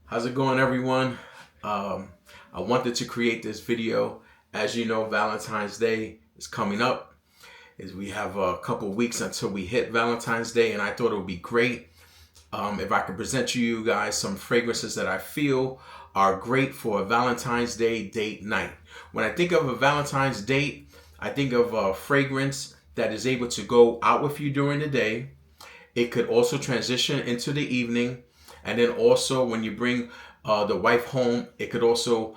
How's it going, everyone? I wanted to create this video. As you know, Valentine's Day is coming up. We have a couple weeks until we hit Valentine's Day, and I thought it would be great if I could present to you guys some fragrances that I feel are great for a Valentine's Day date night. When I think of a Valentine's date, I think of a fragrance that is able to go out with you during the day. It could also transition into the evening. And then also when you bring the wife home, it could also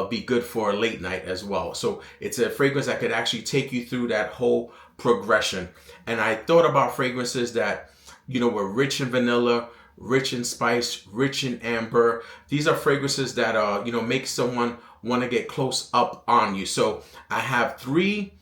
be good for a late night as well. So it's a fragrance that could actually take you through that whole progression. And I thought about fragrances that, were rich in vanilla, rich in spice, rich in amber. These are fragrances that, make someone want to get close up on you. So I have three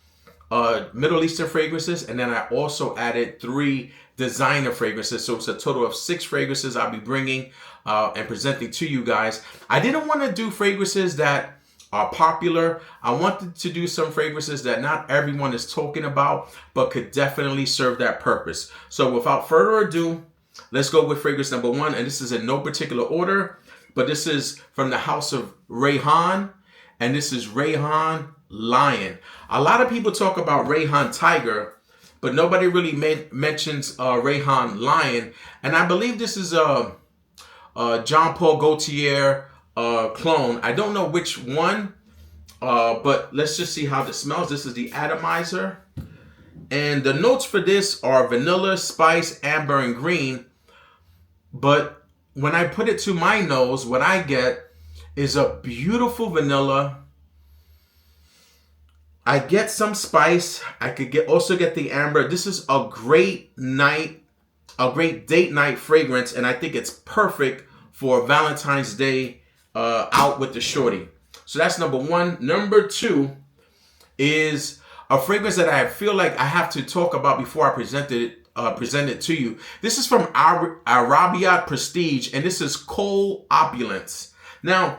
Middle Eastern fragrances, and then I also added three designer fragrances. So it's a total of 6 fragrances I'll be bringing and presenting to you guys. I didn't want to do fragrances that are popular. I wanted to do some fragrances that not everyone is talking about, but could definitely serve that purpose. So without further ado, let's go with fragrance number 1. And this is in no particular order, but this is from the house of Rayhaan, and this is Rayhaan Lion. A lot of people talk about Rayhaan Tiger, but nobody really mentions Rayhaan Lion. And I believe this is a Jean Paul Gaultier clone. I don't know which one, but let's just see how this smells. This is the atomizer. And the notes for this are vanilla, spice, amber, and green. But when I put it to my nose, what I get is a beautiful vanilla. I get some spice. I could also get the amber. This is a great date night fragrance, and I think it's perfect for Valentine's Day out with the shorty. So that's number 1. Number 2 is a fragrance that I feel like I have to talk about before I present it to you. This is from Aribiyat Prestige, and this is Kohl Opulence. Now,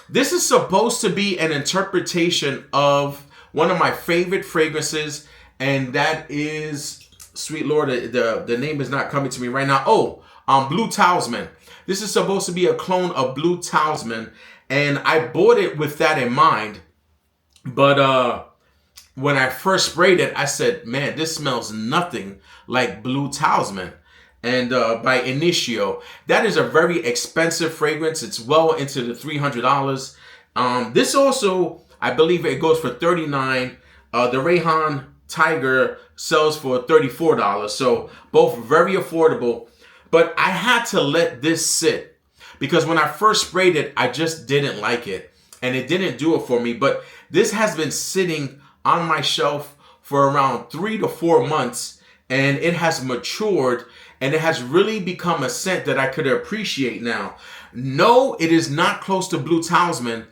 this is supposed to be an interpretation of one of my favorite fragrances, and that is, sweet Lord, the name is not coming to me right now. Blue Talisman. This is supposed to be a clone of Blue Talisman, and I bought it with that in mind. But when I first sprayed it, I said, man, this smells nothing like Blue Talisman. And by Initio. That is a very expensive fragrance. It's well into the $300. This also, I believe it goes for $39. The Rayhaan Tiger sells for $34. So both very affordable. But I had to let this sit because when I first sprayed it, I just didn't like it. And it didn't do it for me. But this has been sitting on my shelf for around 3 to 4 months. And it has matured. And it has really become a scent that I could appreciate now. No, it is not close to Blue Talisman.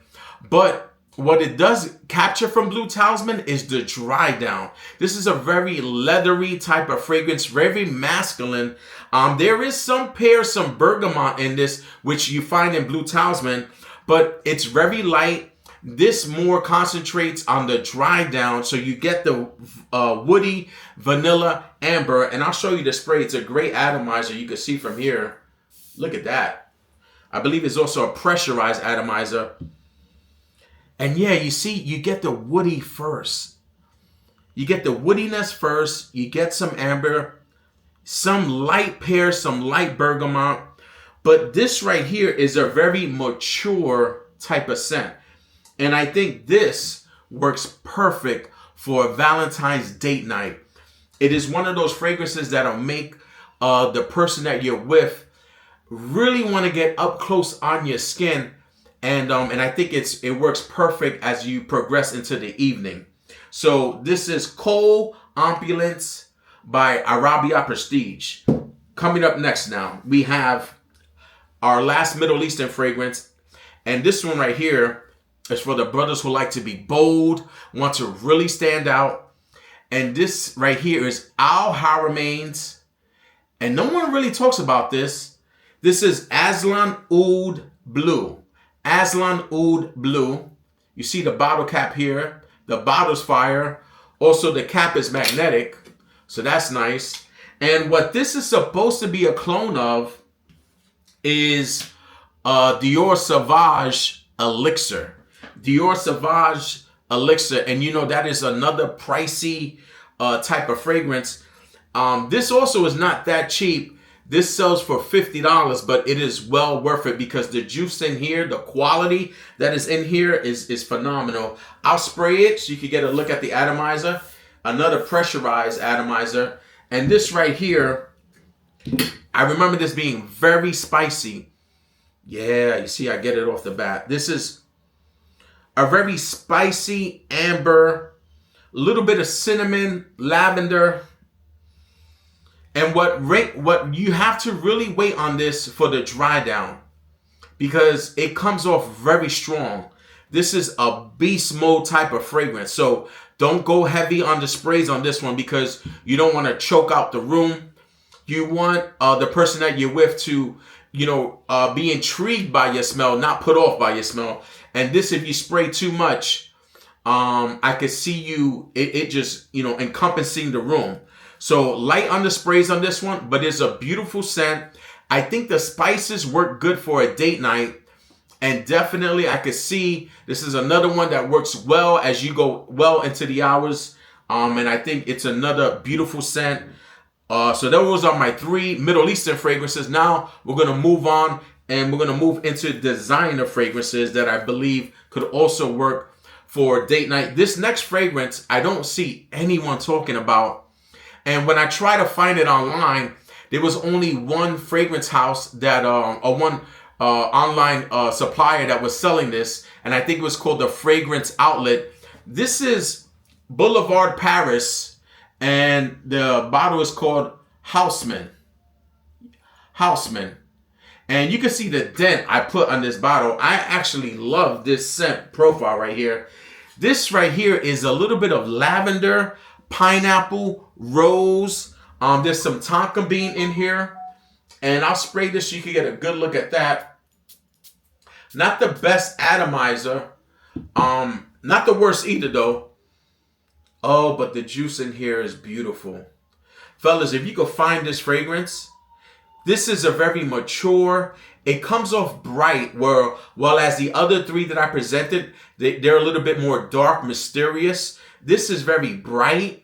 But what it does capture from Blue Talisman is the dry down. This is a very leathery type of fragrance, very masculine. There is some pear, some bergamot in this, which you find in Blue Talisman, but it's very light. This more concentrates on the dry down, so you get the woody, vanilla, amber, and I'll show you the spray. It's a great atomizer. You can see from here. Look at that. I believe it's also a pressurized atomizer. And yeah, you see, you get the woody first. You get the woodiness first. You get some amber, some light pear, some light bergamot. But this right here is a very mature type of scent. And I think this works perfect for a Valentine's date night. It is one of those fragrances that'll make the person that you're with really want to get up close on your skin. And I think it works perfect as you progress into the evening. So this is Kohl Opulence by Aribiyat Prestige. Coming up next now, we have our last Middle Eastern fragrance. And this one right here is for the brothers who like to be bold, want to really stand out. And this right here is Haramain's. And no one really talks about this. This is Azlan Oud Blue. Azlan Oud Blue. You see the bottle cap here. The bottle's fire. Also, the cap is magnetic. So that's nice. And what this is supposed to be a clone of is Dior Sauvage Elixir. Dior Sauvage Elixir. And you know, that is another pricey type of fragrance. This also is not that cheap. This sells for $50, but it is well worth it because the juice in here, the quality that is in here is phenomenal. I'll spray it so you can get a look at the atomizer. Another pressurized atomizer. And this right here, I remember this being very spicy. Yeah, you see, I get it off the bat. This is a very spicy amber, a little bit of cinnamon, lavender. And what you have to really wait on this for the dry down because it comes off very strong. This is a beast mode type of fragrance. So don't go heavy on the sprays on this one because you don't want to choke out the room. You want the person that you're with to, be intrigued by your smell, not put off by your smell. And this, if you spray too much, I could see it just, encompassing the room. So light on the sprays on this one, but it's a beautiful scent. I think the spices work good for a date night. And definitely I could see this is another one that works well as you go well into the hours. And I think it's another beautiful scent. So those are my 3 Middle Eastern fragrances. Now we're going to move on and we're going to move into designer fragrances that I believe could also work for date night. This next fragrance, I don't see anyone talking about. And when I try to find it online, there was only one fragrance house that, or one online supplier that was selling this. And I think it was called the Fragrance Outlet. This is Boulevard, Paris. And the bottle is called Haussmann. Haussmann. And you can see the dent I put on this bottle. I actually love this scent profile right here. This right here is a little bit of lavender, pineapple, rose. There's some tonka bean in here. And I'll spray this so you can get a good look at that. Not the best atomizer. Not the worst either though. Oh, but the juice in here is beautiful. Fellas, if you could find this fragrance, this is a very mature. It comes off bright, while as the other 3 that I presented, they're a little bit more dark, mysterious. This is very bright.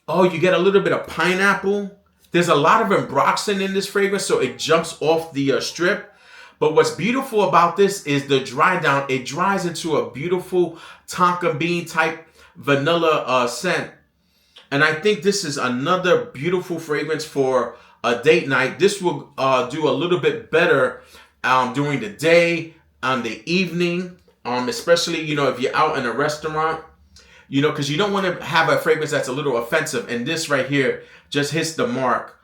Oh, you get a little bit of pineapple. There's a lot of ambroxan in this fragrance, so it jumps off the strip. But what's beautiful about this is the dry down. It dries into a beautiful tonka bean type vanilla scent. And I think this is another beautiful fragrance for a date night. This will do a little bit better during the day, on the evening, especially, if you're out in a restaurant. Because you don't want to have a fragrance that's a little offensive. And this right here just hits the mark.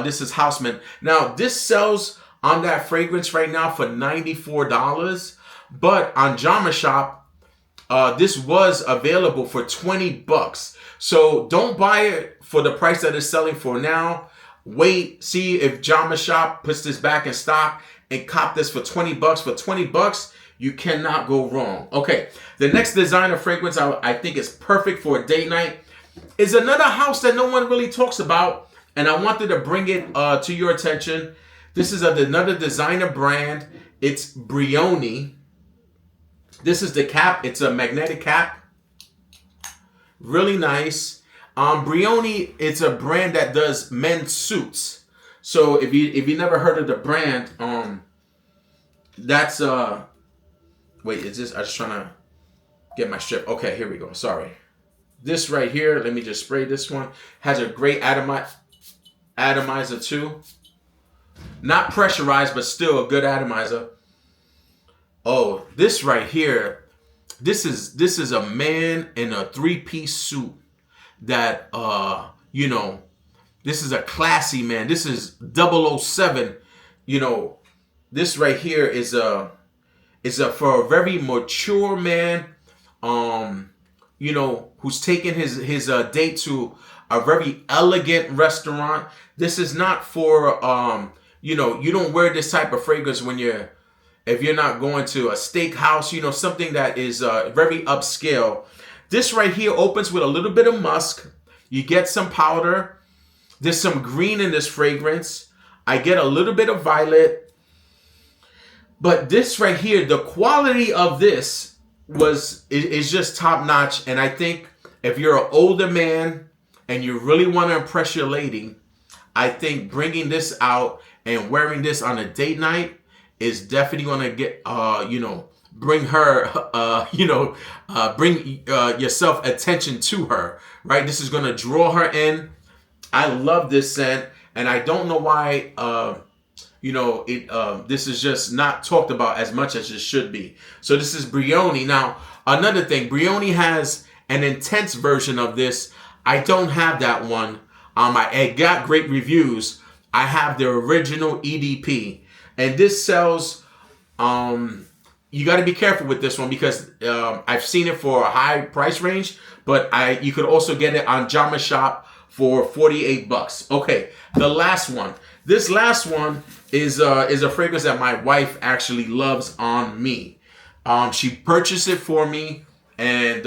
This is Haussmann. Now, this sells on that fragrance right now for $94. But on Jama Shop, this was available for $20. So don't buy it for the price that it's selling for now. Wait, see if Jama Shop puts this back in stock and cop this for $20. For $20, you cannot go wrong. Okay, the next designer fragrance I think is perfect for a date night is another house that no one really talks about, and I wanted to bring it to your attention. This is another designer brand. It's Brioni. This is the cap. It's a magnetic cap. Really nice. Brioni, it's a brand that does men's suits. So if you never heard of the brand, that's wait, is this? I was trying to get my strip. Okay, here we go. Sorry. This right here, let me just spray this one. Has a great atomizer too. Not pressurized, but still a good atomizer. Oh, this right here, this is a man in a 3-piece suit that this is a classy man. This is 007. This right here is for a very mature man, who's taking his date to a very elegant restaurant. This is not for you don't wear this type of fragrance if you're not going to a steakhouse, something that is very upscale. This right here opens with a little bit of musk. You get some powder. There's some green in this fragrance. I get a little bit of violet. But this right here, the quality of this is just top notch. And I think if you're an older man and you really want to impress your lady, I think bringing this out and wearing this on a date night is definitely going to get, bring her, bring yourself attention to her, right? This is going to draw her in. I love this scent, and I don't know why, this is just not talked about as much as it should be. So this is Brioni. Now, another thing, Brioni has an intense version of this. I don't have that one. I got great reviews. I have the original EDP, and this sells. You got to be careful with this one because I've seen it for a high price range, but you could also get it on Jama Shop for $48. Okay, the last one. This last one is a fragrance that my wife actually loves on me. She purchased it for me, and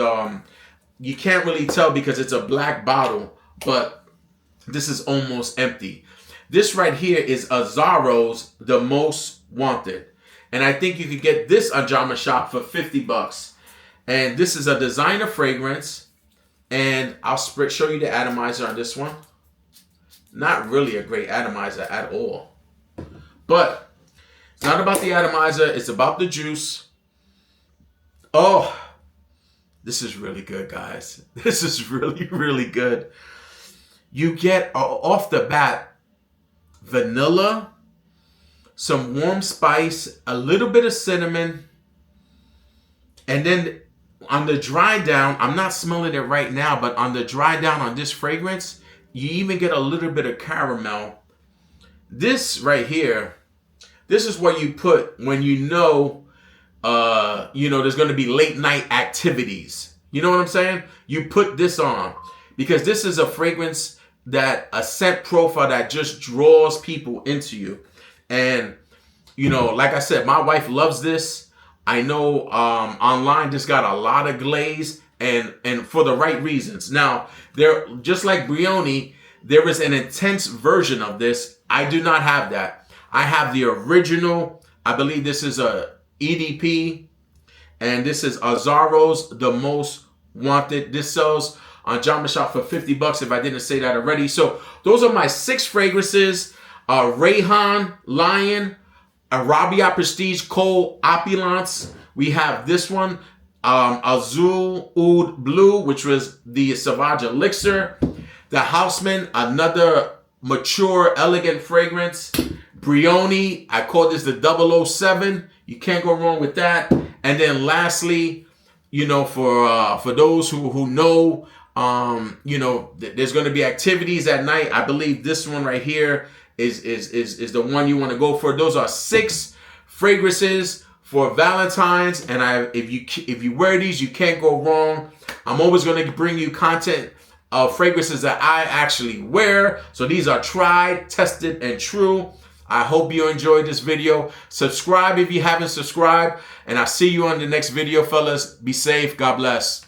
you can't really tell because it's a black bottle, but this is almost empty. This right here is Azzaro's The Most Wanted. And I think you could get this on Jama Shop for $50. And this is a designer fragrance. And I'll show you the atomizer on this one. Not really a great atomizer at all. But it's not about the atomizer. It's about the juice. Oh, this is really good, guys. This is really, really good. You get off the bat vanilla, some warm spice, a little bit of cinnamon, and then on the dry down, I'm not smelling it right now, but on the dry down on this fragrance, you even get a little bit of caramel. This right here, this is what you put when you know there's going to be late night activities. You know what I'm saying? You put this on because this is a fragrance a scent profile that just draws people into you. And, like I said, my wife loves this. I know online this got a lot of glaze and for the right reasons. Now, just like Brioni, there is an intense version of this. I do not have that. I have the original. I believe this is a EDP, and this is Azzaro's The Most Wanted. This sells on Jama Shop for $50 if I didn't say that already. So those are my 6 fragrances. Rayhaan Lion, Aribiyat Prestige Kohl Opulence. We have this one, Azul Oud Blue, which was the Sauvage Elixir. The Haussmann, another mature, elegant fragrance. Brioni, I call this the 007. You can't go wrong with that. And then lastly, for those who know, there's going to be activities at night. I believe this one right here is the one you want to go for. Those are 6 fragrances for Valentine's, and if you wear these, you can't go wrong. I'm always going to bring you content of fragrances that I actually wear. So these are tried, tested, and true. I hope you enjoyed this video. Subscribe if you haven't subscribed, and I'll see you on the next video, fellas. Be safe. God bless.